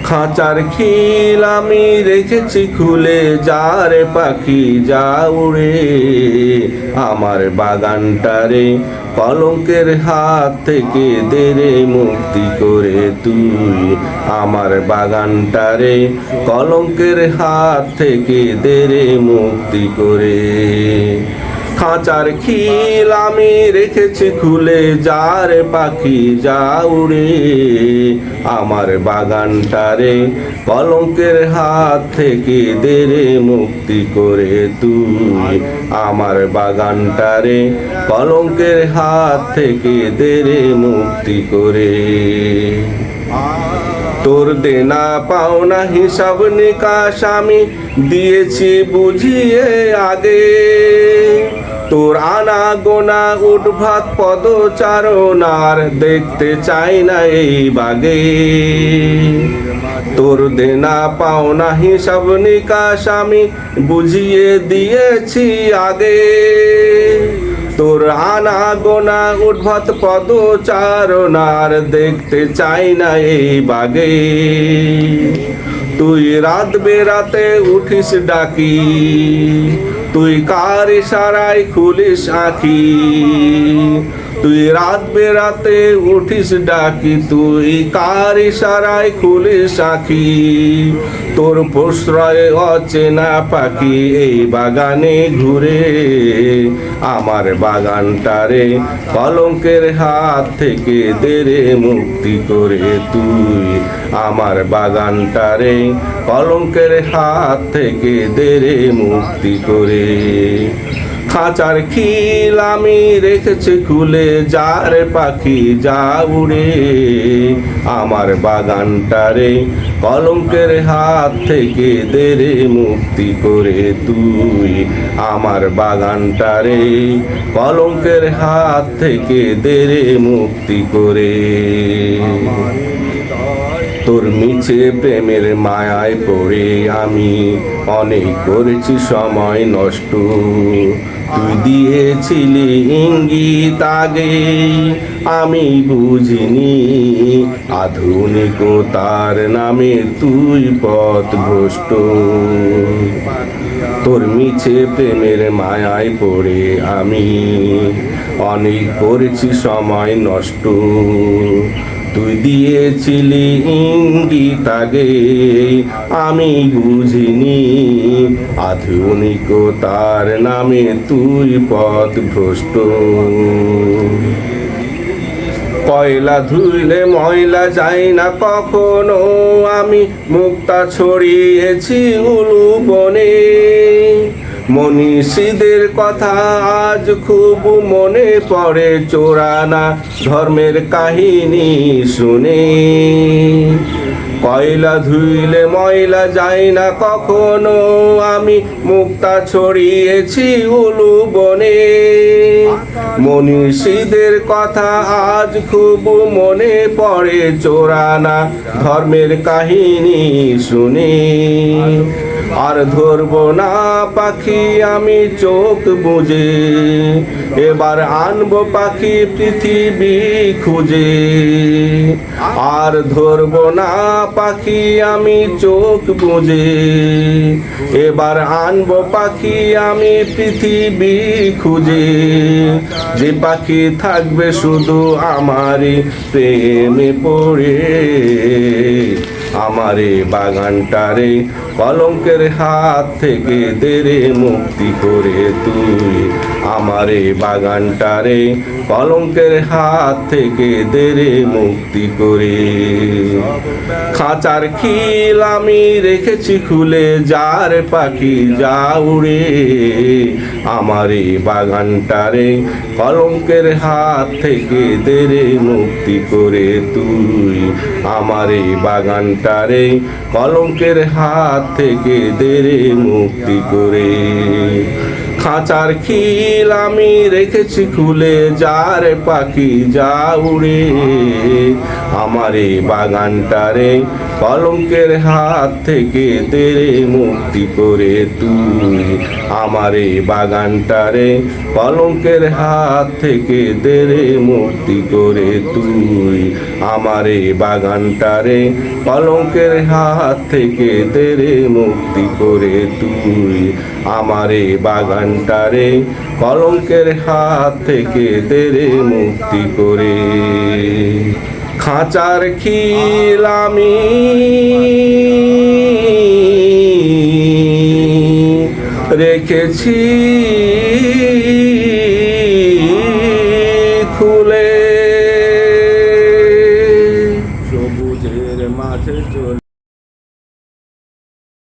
খাঁচার খিল আমি রেখেছি খুলে, যারে পাখি যা উড়ে আমার বাগানটারে কলঙ্কের হাত থেকে দেরে মুক্তি করে তুই আমার বাগানটারে কলঙ্কের হাত থেকে দেরে মুক্তি করে। খাঁচার খিল আমি রেখেছি খুলে, যারে পাখি যা উড়ে আমার বাগানটারে কলঙ্কের হাত থেকে দেরে মুক্তি করে তুই আমার বাগানটারে কলঙ্কের হাত থেকে দেরে মুক্তি করে। তোর দেনা পাওনা হিসাব নিকাশ আমি দিয়েছি বুঝিয়ে আগে, তোর আনা গোনা উঠভাত পদচারণার দেখতে চাই না এই বাগে। তোর দেনা পাওনা হিসাব নিকাশ আমি বুঝিয়ে দিয়েছি আগে, তোর আনা গোনা উদ্ভট পদচারণার দেখতে চাই না এই বাগে। তুই রাত বেরাতে উঠিস ডাকি, তুই কার ইশারায় খুলিস আঁখি, তুই রাত বেরাতে উঠিস ডাকি, তুই কার ইশারায় খুলিস আঁখি। তোর প্রশ্রয় অচেনা পাখি এই বাগানে ঘুরে আমার বাগানটারে কলঙ্কের হাত থেকে দেরে মুক্তি করে তুই আমার বাগানটারে কলঙ্কের হাত থেকে দেরে মুক্তি করে। খাঁচার খিল আমি রেখেছি খুলে, যারে পাখি যা উড়ে আমার বাগানটারে কলঙ্কের হাত থেকে দেরে মুক্তি করে তুই আমার বাগানটারে কলঙ্কের হাত থেকে দেরে মুক্তি করে। তোর মিছে প্রেমের মায়ায় পড়ে আমি অনেক করেছি সময় নষ্ট, তুই দিয়েছিলি ইঙ্গিত আগে আমি বুঝিনি আধুনিকতার নামে তুই পথভ্রষ্ট। তোর মিছে প্রেমের মায়ায় পড়ে আমি অনেক করেছি সময় নষ্ট, তুই দিয়েছিলি ইঙ্গিত আগে আমি বুঝিনি আধুনিকতার নামে তুই পথভ্রষ্ট। কয়লা ধুইলে ময়লা যায় না কখনো, আমি মুক্তা ছড়িয়েছি উলু বনে। মনীষীদের কথা আজ খুব মনে পড়ে, চোরানা ধর্মের কাহিনী শুনে। কয়লা ধুইলে ময়লা যায় না কখনো, আমি মুক্তা ছড়িয়েছি উলু বনে। মনীষীদের কথা আজ খুব মনে পড়ে, চোরানা ধর্মের কাহিনী শুনে। আর ধরবো না পাখি আমি চোখ বুঝে, এবার আনবো পাখি পৃথিবী খুঁজে। আর ধরবো না পাখি আমি চোখ বুঝে, এবার আনবো পাখি আমি পৃথিবী খুঁজে। যে পাখি থাকবে শুধু আমারই প্রেমে পড়ে আমারে বাগানটারে কলঙ্কের হাত থেকে দেরে মুক্তি করে তুই আমারে বাগানটারে কলঙ্কের হাত থেকে দেরে মুক্তি করে। খাঁচার খিল আমি রেখেছি খুলে, যারে পাখি যা উড়ে আমারে বাগানটারে কলঙ্কের হাত থেকে দেরে মুক্তি করে তুই আমারে বাগানটারে কলঙ্কের হাত থেকে দেরে মুক্তি করে। খাঁচার খিল আমি রেখেছি খুলে, যারে পাখি যা উড়ে আমারে বাগানটারে কলঙ্কের হাত থেকে দেরে মুক্তি করে তুই আমারে বাগানটারে কলঙ্কের হাত থেকে দেরে মুক্তি করে তুই আমার এই বাগানটারে কলঙ্কের হাত থেকে তেরে মুক্তি করে তুই, আমার এই বাগানটারে কলঙ্কের হাত থেকে তেরে মুক্তি করে। খাঁচার খিল আমি রেখেছি খুলে,